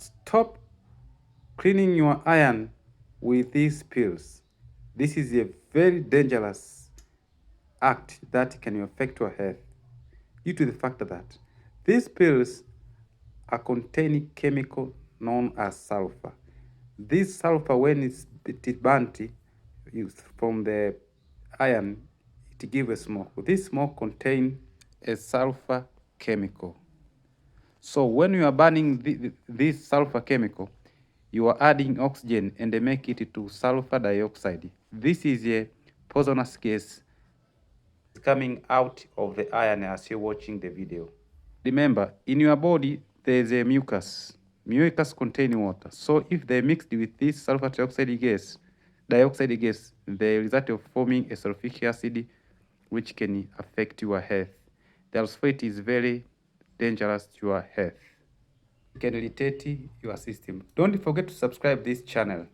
Stop cleaning your iron with these pills. This is a very dangerous act that can affect your health due to the fact that these pills are containing chemical known as sulfur. This sulfur, when it's burnt from the iron, it gives a smoke. This smoke contains a sulfur chemical. So when you are burning this sulfur chemical, you are adding oxygen and they make it to sulfur dioxide. This is a poisonous gas coming out of the iron as you're watching the video. Remember, in your body, there is a mucus. Mucus contains water. So if they mixed with this sulfur dioxide gas, they result of forming a sulfuric acid, which can affect your health. The sulfate is very dangerous to your health. It can irritate your system. Don't forget to subscribe this channel.